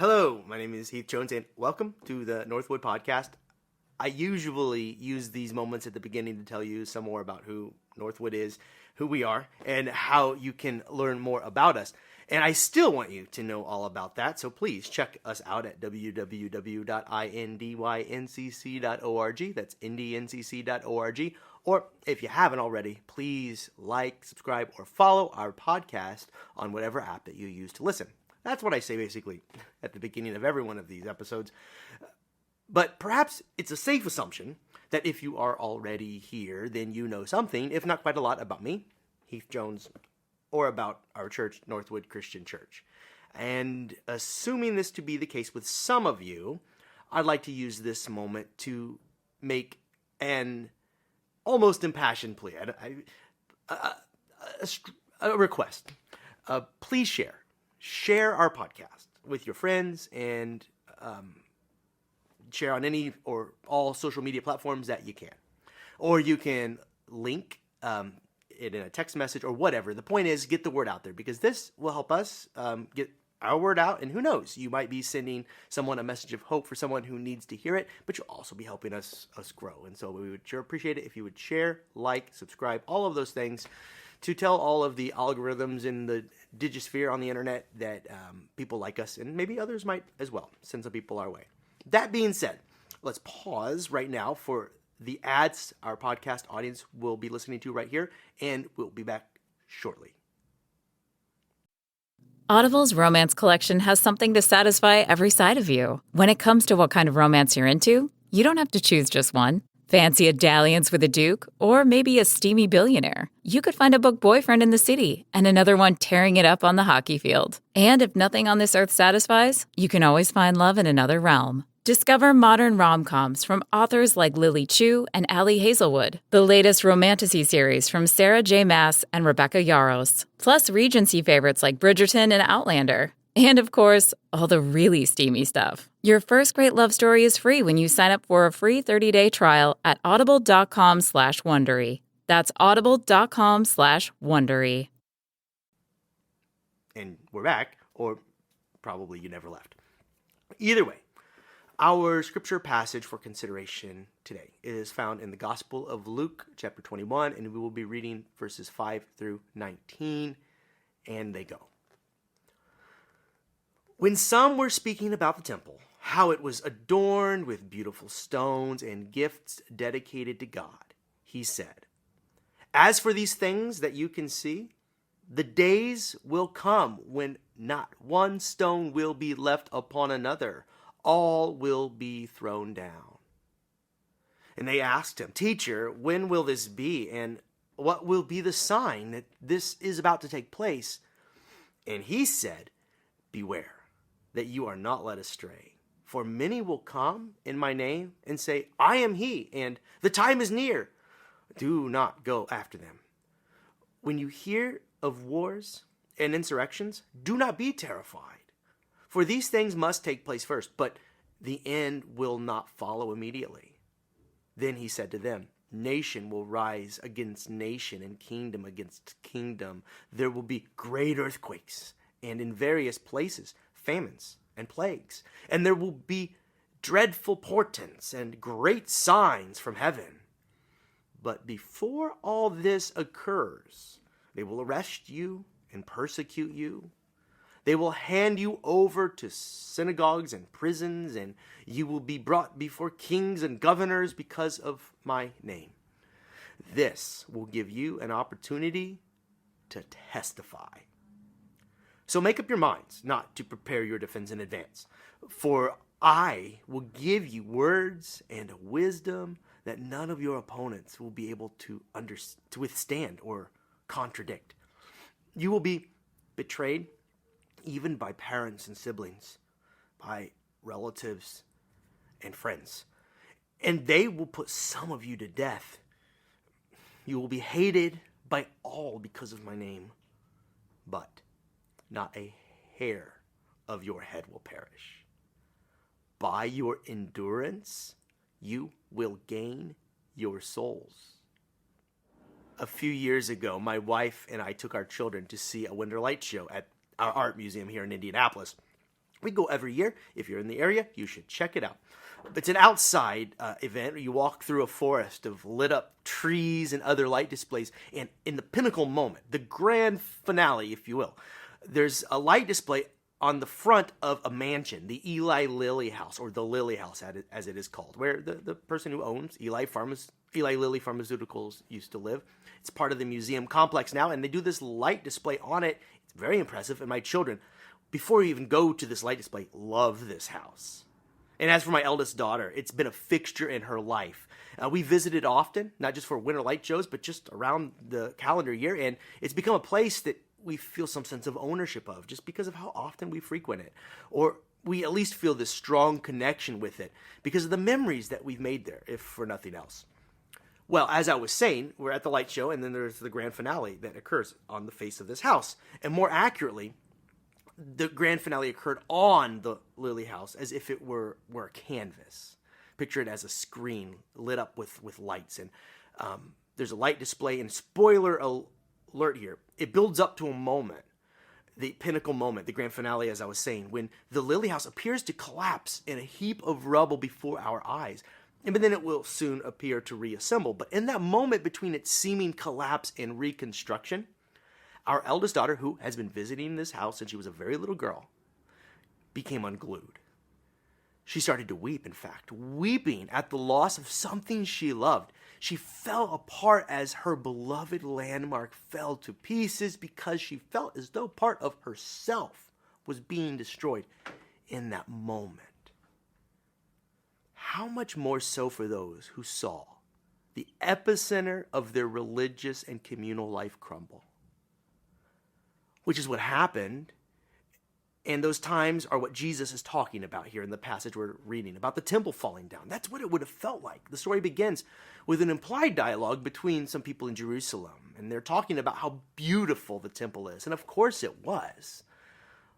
Hello, my name is Heath Jones, and welcome to the Northwood Podcast. I usually use these moments at the beginning to tell you some more about who Northwood is, who we are, and how you can learn more about us. And I still want you to know all about that, so please check us out at www.indyncc.org. That's indncc.org. Or if you haven't already, please like, subscribe, or follow our podcast on whatever app that you use to listen. That's what I say basically at the beginning of every one of these episodes. But perhaps it's a safe assumption that if you are already here, then you know something, if not quite a lot, about me, Heath Jones, or about our church, Northwood Christian Church. And assuming this to be the case with some of you, I'd like to use this moment to make an almost impassioned plea, a request. Please share. Share our podcast with your friends and share on any or all social media platforms that you can. Or you can link it in a text message or whatever. The point is, get the word out there because this will help us get our word out. And who knows, you might be sending someone a message of hope for someone who needs to hear it, but you'll also be helping us grow. And so we would sure appreciate it if you would share, like, subscribe, all of those things to tell all of the algorithms in the digisphere on the internet that people like us, and maybe others might as well, send some people our way. That being said, let's pause right now for the ads our podcast audience will be listening to right here, and we'll be back shortly. Audible's romance collection has something to satisfy every side of you. When it comes to what kind of romance you're into, you don't have to choose just one. Fancy a dalliance with a duke, or maybe a steamy billionaire. You could find a book boyfriend in the city and another one tearing it up on the hockey field. And if nothing on this earth satisfies, you can always find love in another realm. Discover modern rom-coms from authors like Lily Chu and Ali Hazelwood, the latest romantasy series from Sarah J. Maas and Rebecca Yarros, plus Regency favorites like Bridgerton and Outlander. And of course, all the really steamy stuff. Your first great love story is free when you sign up for a free 30-day trial at audible.com/Wondery. That's audible.com/Wondery. And we're back, or probably you never left. Either way, our scripture passage for consideration today is found in the Gospel of Luke, chapter 21, and we will be reading verses 5 through 19, and they go. When some were speaking about the temple, how it was adorned with beautiful stones and gifts dedicated to God, he said, "As for these things that you can see, the days will come when not one stone will be left upon another. All will be thrown down." And they asked him, "Teacher, when will this be? And what will be the sign that this is about to take place?" And he said, "Beware that you are not led astray. For many will come in my name and say, 'I am he,' and 'the time is near.' Do not go after them. When you hear of wars and insurrections, do not be terrified. For these things must take place first, but the end will not follow immediately." Then he said to them, "Nation will rise against nation and kingdom against kingdom. There will be great earthquakes, and in various places famines and plagues. And there will be dreadful portents and great signs from heaven. But before all this occurs, they will arrest you and persecute you. They will hand you over to synagogues and prisons, and you will be brought before kings and governors because of my name. This will give you an opportunity to testify. So make up your minds not to prepare your defense in advance, for I will give you words and wisdom that none of your opponents will be able to withstand or contradict. You will be betrayed even by parents and siblings, by relatives and friends, and they will put some of you to death. You will be hated by all because of my name, but not a hair of your head will perish. By your endurance, you will gain your souls." A few years ago, my wife and I took our children to see a winter light show at our art museum here in Indianapolis. We go every year. If you're in the area, you should check it out. It's an outside event. You walk through a forest of lit up trees and other light displays. And in the pinnacle moment, the grand finale, if you will, there's a light display on the front of a mansion, the Eli Lilly House, or the Lilly House as it is called, where the person who owns Eli Lilly Pharmaceuticals used to live. It's part of the museum complex now, and they do this light display on it. It's very impressive, and my children, before we even go to this light display, love this house. And as for my eldest daughter, it's been a fixture in her life. We visit it often, not just for winter light shows, but just around the calendar year, and it's become a place that we feel some sense of ownership of just because of how often we frequent it. Or we at least feel this strong connection with it because of the memories that we've made there, if for nothing else. Well, as I was saying, we're at the light show, and then there's the grand finale that occurs on the face of this house. And more accurately, the grand finale occurred on the Lilly House as if it were a canvas. Picture it as a screen lit up with lights. And there's a light display, and spoiler alert here, it builds up to a moment, the pinnacle moment, the grand finale, as I was saying, when the Lilly House appears to collapse in a heap of rubble before our eyes. But then it will soon appear to reassemble. But in that moment between its seeming collapse and reconstruction, our eldest daughter, who has been visiting this house since she was a very little girl, became unglued. She started to weep, in fact, weeping at the loss of something she loved. She fell apart as her beloved landmark fell to pieces because she felt as though part of herself was being destroyed in that moment. How much more so for those who saw the epicenter of their religious and communal life crumble? Which is what happened, and those times are what Jesus is talking about here in the passage we're reading, about the temple falling down. That's what it would have felt like. The story begins with an implied dialogue between some people in Jerusalem, and they're talking about how beautiful the temple is, and of course it was.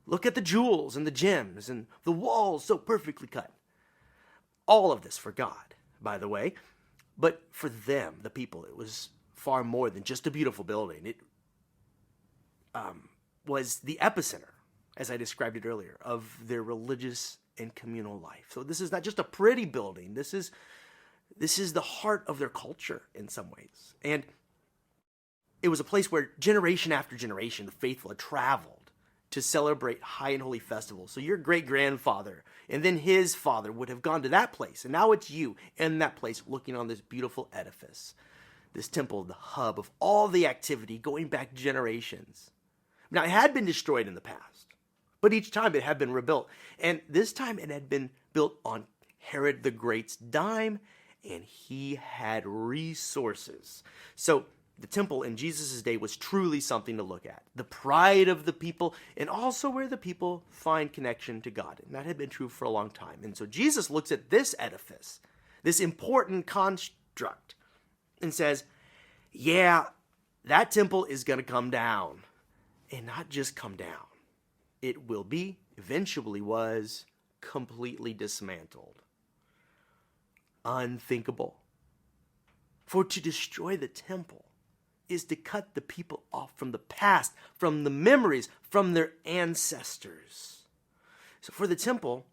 Look at the jewels and the gems and the walls so perfectly cut. All of this for God, by the way, but for them, the people, it was far more than just a beautiful building. It was the epicenter, as I described it earlier, of their religious and communal life. So this is not just a pretty building. This is the heart of their culture in some ways. And it was a place where generation after generation, the faithful had traveled to celebrate high and holy festivals. So your great-grandfather and then his father would have gone to that place. And now it's you in that place looking on this beautiful edifice, this temple, the hub of all the activity going back generations. Now, it had been destroyed in the past, but each time it had been rebuilt. And this time it had been built on Herod the Great's dime, and he had resources. So the temple in Jesus' day was truly something to look at. The pride of the people, and also where the people find connection to God. And that had been true for a long time. And so Jesus looks at this edifice, this important construct, and says, yeah, that temple is going to come down. And not just come down. It will be, eventually was, completely dismantled. Unthinkable. For to destroy the temple is to cut the people off from the past, from the memories, from their ancestors. So for the temple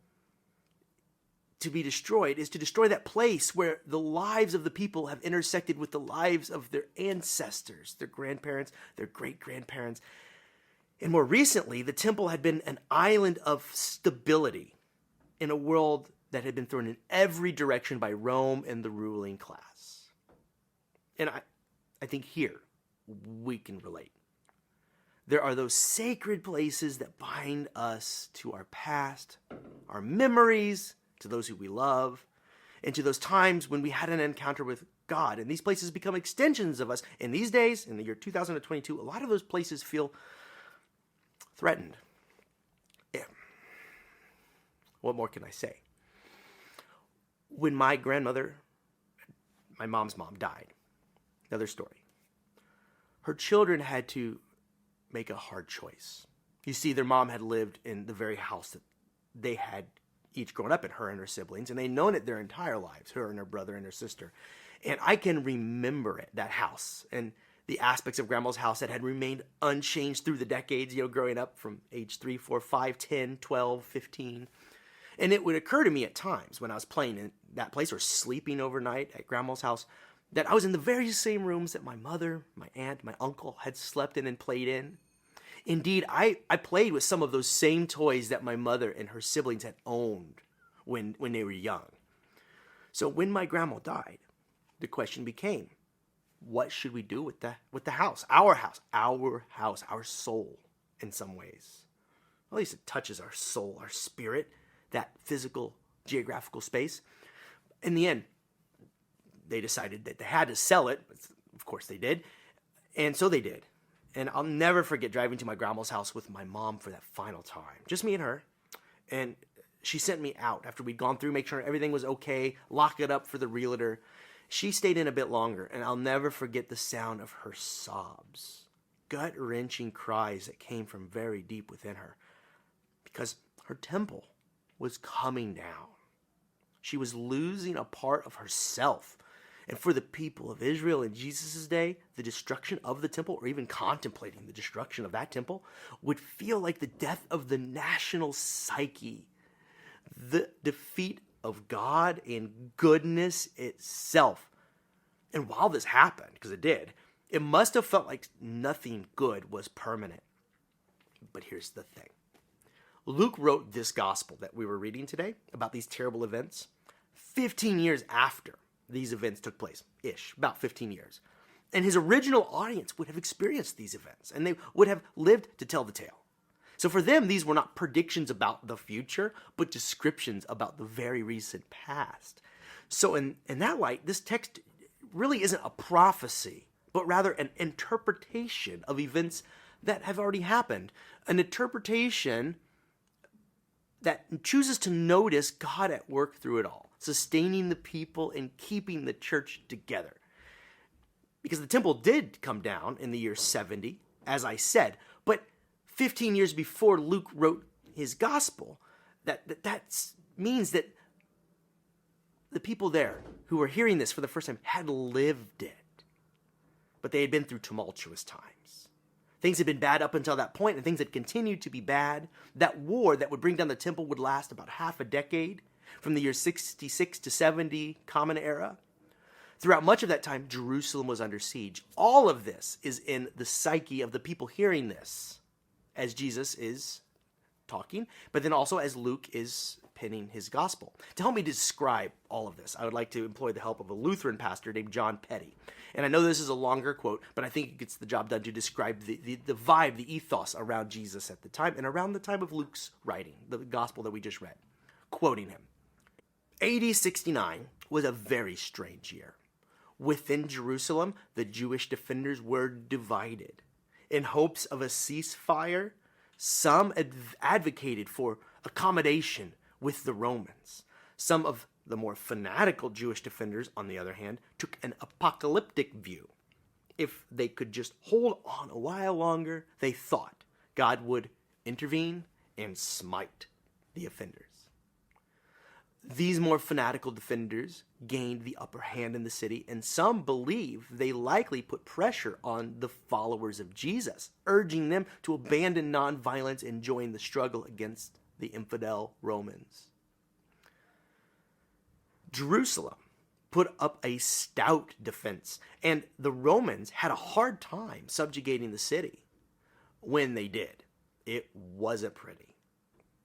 to be destroyed is to destroy that place where the lives of the people have intersected with the lives of their ancestors, their grandparents, their great-grandparents. And more recently, the temple had been an island of stability in a world that had been thrown in every direction by Rome and the ruling class. And I think here we can relate. There are those sacred places that bind us to our past, our memories, to those who we love, and to those times when we had an encounter with God. And these places become extensions of us. And these days, in the year 2022, a lot of those places feel threatened. Yeah. What more can I say? When my grandmother, my mom's mom, died, another story, her children had to make a hard choice. You see, their mom had lived in the very house that they had each grown up in, her and her siblings, and they'd known it their entire lives, her and her brother and her sister. And I can remember it, that house, and the aspects of Grandma's house that had remained unchanged through the decades, growing up from age 3, 4, 5, 10, 12, 15. And it would occur to me at times when I was playing in that place or sleeping overnight at Grandma's house that I was in the very same rooms that my mother, my aunt, my uncle had slept in and played in. Indeed, I played with some of those same toys that my mother and her siblings had owned when they were young. So when my grandma died, the question became, what should we do with the house? Our house, our soul in some ways. At least it touches our soul, our spirit, that physical, geographical space. In the end, they decided that they had to sell it. Of course they did. And so they did. And I'll never forget driving to my grandma's house with my mom for that final time. Just me and her. And she sent me out after we'd gone through, make sure everything was okay, lock it up for the realtor. She stayed in a bit longer, and I'll never forget the sound of her sobs. Gut-wrenching cries that came from very deep within her. Because her temple was coming down. She was losing a part of herself. And for the people of Israel in Jesus' day, the destruction of the temple, or even contemplating the destruction of that temple, would feel like the death of the national psyche, the defeat of God and goodness itself. And while this happened, because it did, it must have felt like nothing good was permanent. But here's the thing. Luke wrote this gospel that we were reading today about these terrible events 15 years after these events took place, about 15 years. And his original audience would have experienced these events, and they would have lived to tell the tale. So for them, these were not predictions about the future, but descriptions about the very recent past. So in that light, this text really isn't a prophecy, but rather an interpretation of events that have already happened. An interpretation that chooses to notice God at work through it all, sustaining the people and keeping the church together. Because the temple did come down in the year 70, as I said, but 15 years before Luke wrote his gospel, that means that the people there who were hearing this for the first time had lived it. But they had been through tumultuous times. Things had been bad up until that point, and things had continued to be bad. That war that would bring down the temple would last about half a decade, from the year 66 to 70 Common Era. Throughout much of that time, Jerusalem was under siege. All of this is in the psyche of the people hearing this, as Jesus is talking, but then also as Luke is penning his gospel. To help me describe all of this, I would like to employ the help of a Lutheran pastor named John Petty. And I know this is a longer quote, but I think it gets the job done to describe the vibe, the ethos around Jesus at the time and around the time of Luke's writing, the gospel that we just read. Quoting him, AD 69 was a very strange year. Within Jerusalem, the Jewish defenders were divided. In hopes of a ceasefire, some advocated for accommodation with the Romans. Some of the more fanatical Jewish defenders, on the other hand, took an apocalyptic view. If they could just hold on a while longer, they thought God would intervene and smite the offenders. These more fanatical defenders gained the upper hand in the city, and some believe they likely put pressure on the followers of Jesus, urging them to abandon nonviolence and join the struggle against the infidel Romans. Jerusalem put up a stout defense, and the Romans had a hard time subjugating the city. When they did, it wasn't pretty.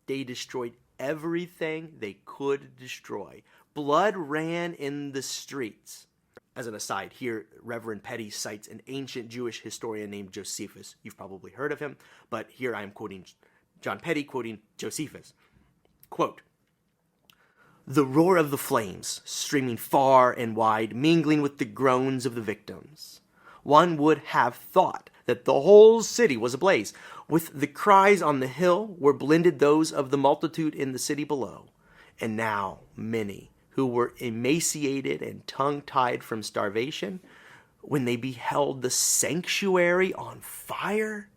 They destroyed everything they could destroy. Blood ran in the streets. As an aside, here Reverend Petty cites an ancient Jewish historian named Josephus. You've probably heard of him, but here I am quoting John Petty, quoting Josephus. Quote, "The roar of the flames, streaming far and wide, mingling with the groans of the victims. One would have thought that the whole city was ablaze. With the cries on the hill were blended those of the multitude in the city below. And now many who were emaciated and tongue-tied from starvation, when they beheld the sanctuary on fire,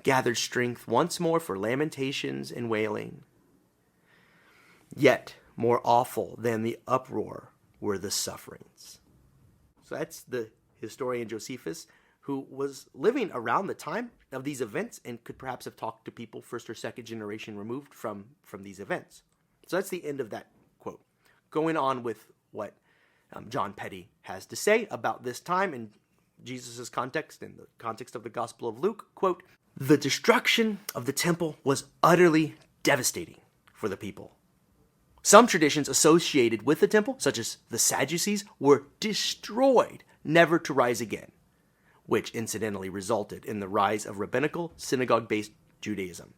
gathered strength once more for lamentations and wailing. Yet more awful than the uproar were the sufferings." So that's the historian Josephus, who was living around the time of these events and could perhaps have talked to people first or second generation removed from these events. So that's the end of that quote. Going on with what John Petty has to say about this time in Jesus' context, in the context of the Gospel of Luke, quote, "The destruction of the temple was utterly devastating for the people. Some traditions associated with the temple, such as the Sadducees, were destroyed, never to rise again, which incidentally resulted in the rise of rabbinical, synagogue-based Judaism."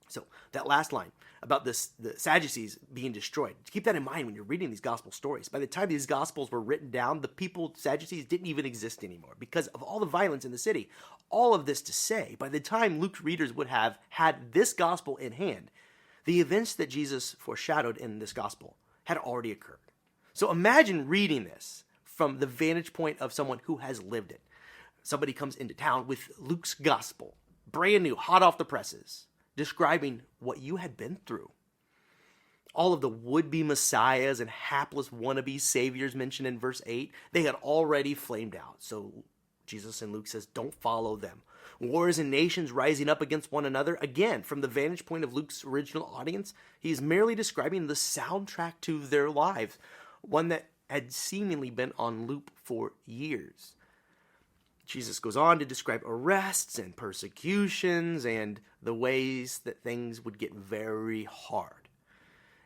So that last line about the Sadducees being destroyed, keep that in mind when you're reading these gospel stories. By the time these gospels were written down, the Sadducees didn't even exist anymore because of all the violence in the city. All of this to say, by the time Luke's readers would have had this gospel in hand, the events that Jesus foreshadowed in this gospel had already occurred. So imagine reading this from the vantage point of someone who has lived it. Somebody comes into town with Luke's gospel, brand new, hot off the presses, describing what you had been through. All of the would-be messiahs and hapless wannabe saviors mentioned in verse 8, they had already flamed out. So Jesus in Luke says, don't follow them. Wars and nations rising up against one another. Again, from the vantage point of Luke's original audience, he's merely describing the soundtrack to their lives, one that had seemingly been on loop for years. Jesus goes on to describe arrests and persecutions and the ways that things would get very hard.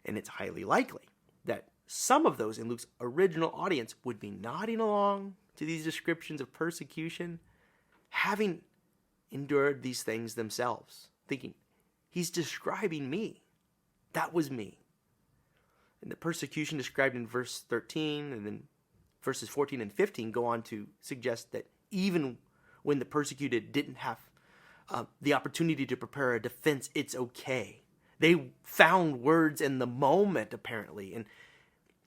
And it's highly likely that some of those in Luke's original audience would be nodding along to these descriptions of persecution, having endured these things themselves, thinking, he's describing me. That was me. And the persecution described in verse 13 and then verses 14 and 15 go on to suggest that even when the persecuted didn't have the opportunity to prepare a defense, it's okay. They found words in the moment, apparently. And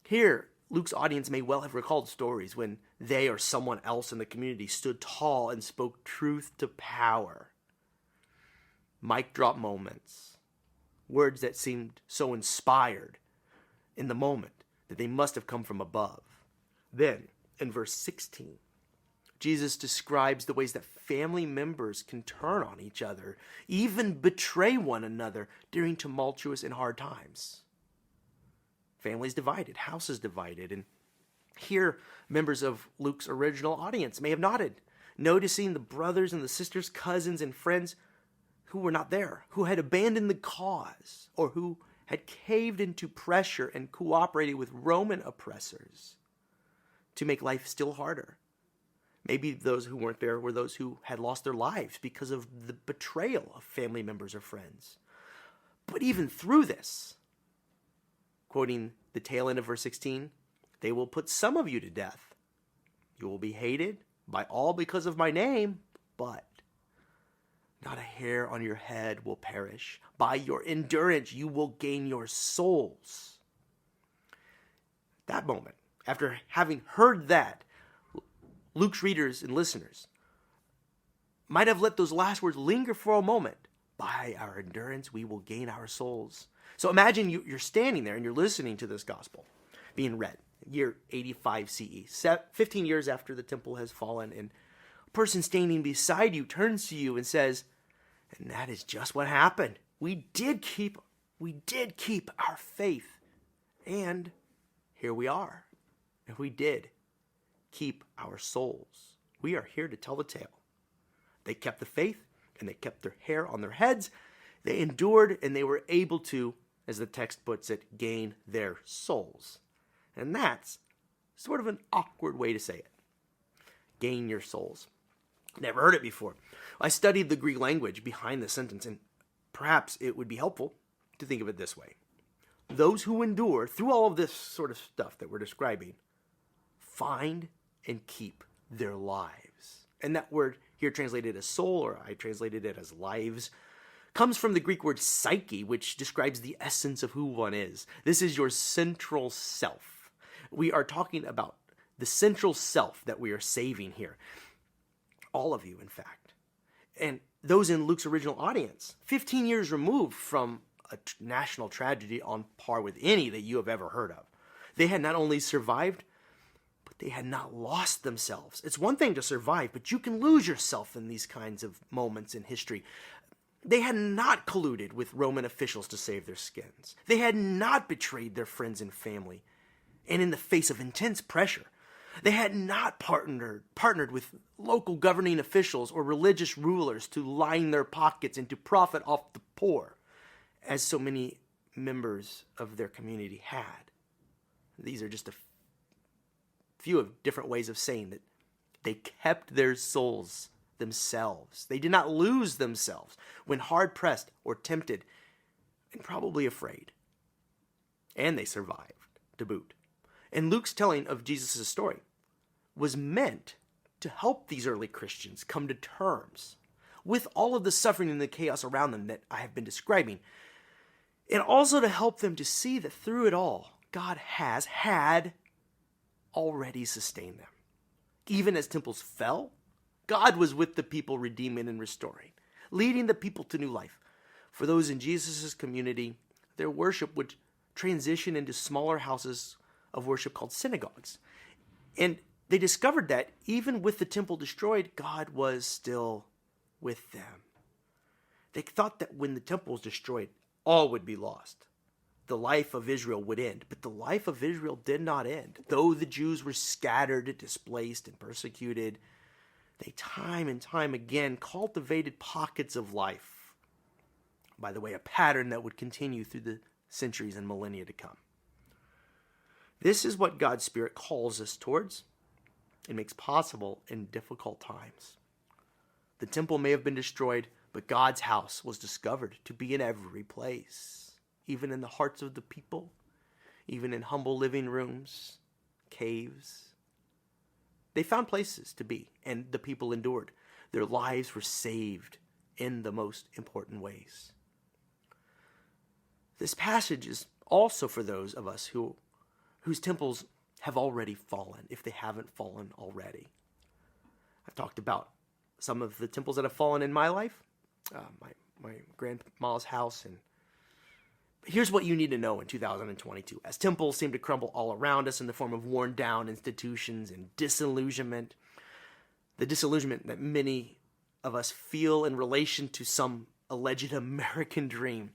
here, Luke's audience may well have recalled stories when they or someone else in the community stood tall and spoke truth to power. Mic drop moments. Words that seemed so inspired in the moment that they must have come from above. Then, in verse 16, Jesus describes the ways that family members can turn on each other, even betray one another during tumultuous and hard times. Families divided, houses divided, and here members of Luke's original audience may have nodded, noticing the brothers and the sisters, cousins and friends who were not there, who had abandoned the cause, or who had caved into pressure and cooperated with Roman oppressors to make life still harder. Maybe those who weren't there were those who had lost their lives because of the betrayal of family members or friends. But even through this, quoting the tail end of verse 16, they will put some of you to death. You will be hated by all because of my name, but not a hair on your head will perish. By your endurance, you will gain your souls. That moment, after having heard that, Luke's readers and listeners might have let those last words linger for a moment. By our endurance, we will gain our souls. So imagine you're standing there and you're listening to this gospel being read, year 85 CE, 15 years after the temple has fallen, and a person standing beside you turns to you and says, and that is just what happened. We did keep our faith, and here we are. And we did keep our souls. We are here to tell the tale. They kept the faith, and they kept their hair on their heads. They endured, and they were able to, as the text puts it, gain their souls. And that's sort of an awkward way to say it. Gain your souls. Never heard it before. I studied the Greek language behind the sentence, and perhaps it would be helpful to think of it this way. Those who endure through all of this sort of stuff that we're describing find and keep their lives. And that word here translated as soul, or I translated it as lives, comes from the Greek word psyche, which describes the essence of who one is. This is your central self. We are talking about the central self that we are saving here. All of you, in fact. And those in Luke's original audience, 15 years removed from a national tragedy on par with any that you have ever heard of. They had not only survived, but but they had not lost themselves. It's one thing to survive, but you can lose yourself in these kinds of moments in history. They had not colluded with Roman officials to save their skins. They had not betrayed their friends and family. And in the face of intense pressure, they had not partnered with local governing officials or religious rulers to line their pockets and to profit off the poor, as so many members of their community had. These are just a few of different ways of saying that they kept their souls themselves. They did not lose themselves when hard pressed or tempted and probably afraid. And they survived to boot. And Luke's telling of Jesus' story was meant to help these early Christians come to terms with all of the suffering and the chaos around them that I have been describing, and also to help them to see that through it all, God had already sustained them. Even as temples fell, God was with the people redeeming and restoring, leading the people to new life. For those in Jesus' community, their worship would transition into smaller houses of worship called synagogues. And they discovered that even with the temple destroyed, God was still with them. They thought that when the temple was destroyed, all would be lost. The life of Israel would end. But the life of Israel did not end. Though the Jews were scattered, displaced, and persecuted, they time and time again cultivated pockets of life. By the way, a pattern that would continue through the centuries and millennia to come. This is what God's Spirit calls us towards and makes possible in difficult times. The temple may have been destroyed, but God's house was discovered to be in every place, even in the hearts of the people, even in humble living rooms, caves. They found places to be, and the people endured. Their lives were saved in the most important ways. This passage is also for those of us whose temples have already fallen, if they haven't fallen already. I've talked about some of the temples that have fallen in my life, my grandma's house. And here's what you need to know in 2022. As temples seem to crumble all around us in the form of worn down institutions and disillusionment, the disillusionment that many of us feel in relation to some alleged American dream.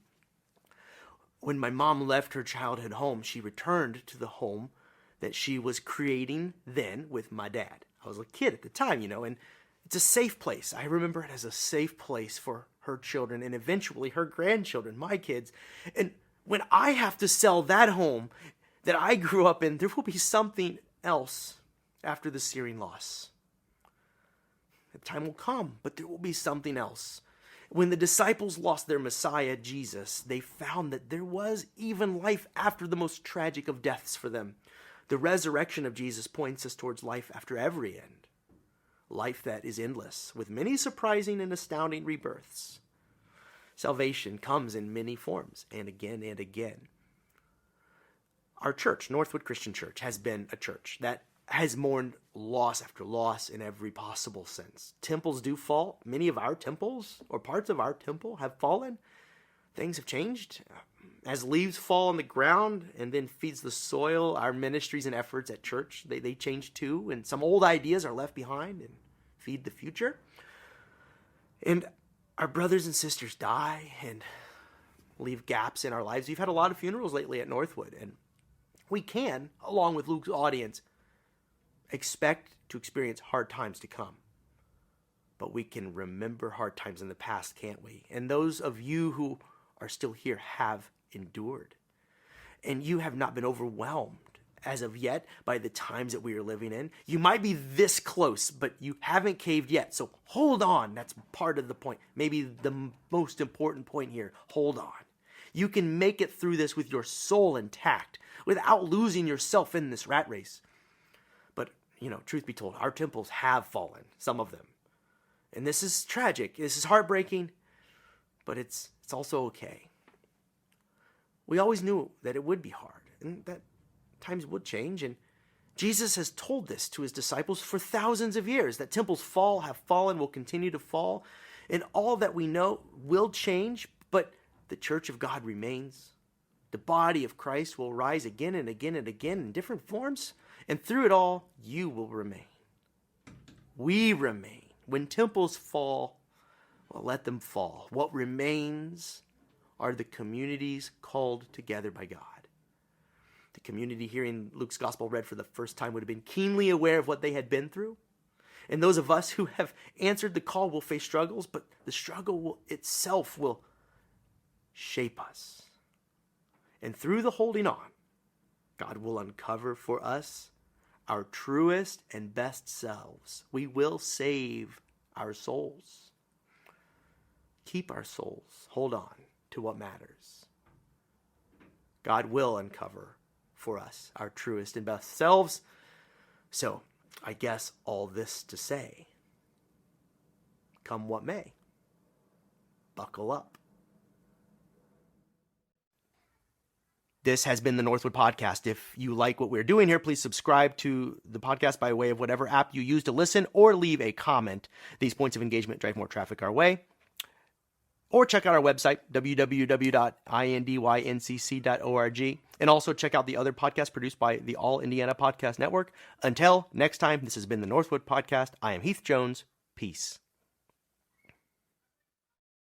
When my mom left her childhood home, she returned to the home that she was creating then with my dad. I was a kid at the time, and it's a safe place. I remember it as a safe place for her children and eventually her grandchildren, my kids. And when I have to sell that home that I grew up in, there will be something else after the Syrian loss. The time will come, but there will be something else. When the disciples lost their Messiah, Jesus, they found that there was even life after the most tragic of deaths for them. The resurrection of Jesus points us towards life after every end. Life that is endless, with many surprising and astounding rebirths. Salvation comes in many forms, and again and again. Our church, Northwood Christian Church, has been a church that has mourned loss after loss in every possible sense. Temples do fall. Many of our temples, or parts of our temple, have fallen. Things have changed. As leaves fall on the ground and then feeds the soil, our ministries and efforts at church, they change too. And some old ideas are left behind and feed the future. And our brothers and sisters die and leave gaps in our lives. We've had a lot of funerals lately at Northwood, and we can, along with Luke's audience, expect to experience hard times to come. But we can remember hard times in the past, can't we? And those of you who are still here have endured. And you have not been overwhelmed as of yet by the times that we are living in. You might be this close, but you haven't caved yet. So hold on. That's part of the point. Maybe the most important point here. Hold on. You can make it through this with your soul intact, without losing yourself in this rat race. But, truth be told, our temples have fallen, some of them. And this is tragic. This is heartbreaking, but it's also okay. We always knew that it would be hard and that times would change. And Jesus has told this to his disciples for thousands of years, that temples have fallen, will continue to fall. And all that we know will change, but the church of God remains. The body of Christ will rise again and again and again in different forms. And through it all, you will remain. We remain. When temples fall, well, let them fall. What remains are the communities called together by God. The community hearing Luke's gospel read for the first time would have been keenly aware of what they had been through. And those of us who have answered the call will face struggles, but the struggle itself will shape us. And through the holding on, God will uncover for us our truest and best selves. We will save our souls. Keep our souls. Hold on to what matters. God will uncover for us our truest and best selves. So, I guess all this to say, come what may, buckle up. This has been the Northwood Podcast. If you like what we're doing here, please subscribe to the podcast by way of whatever app you use to listen, or leave a comment. These points of engagement drive more traffic our way. Or check out our website, www.indyncc.org. And also check out the other podcasts produced by the All Indiana Podcast Network. Until next time, this has been the Northwood Podcast. I am Heath Jones. Peace.